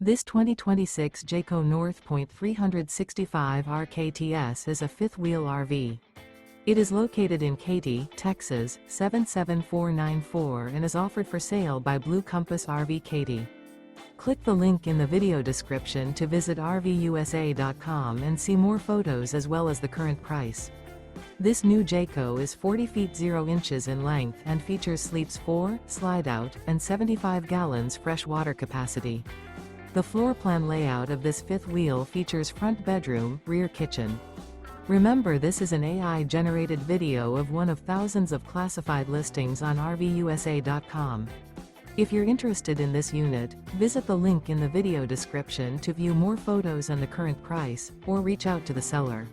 This 2026 Jayco North Point 365 RKTS is a fifth-wheel RV. It is located in Katy, Texas, 77494 and is offered for sale by Blue Compass RV Katy. Click the link in the video description to visit RVUSA.com and see more photos as well as the current price. This new Jayco is 40 feet 0 inches in length and features sleeps 4, slide-out, and 75 gallons fresh water capacity. The floor plan layout of this fifth wheel features front bedroom, rear kitchen. Remember, this is an AI-generated video of one of thousands of classified listings on RVUSA.com. If you're interested in this unit, visit the link in the video description to view more photos and the current price, or reach out to the seller.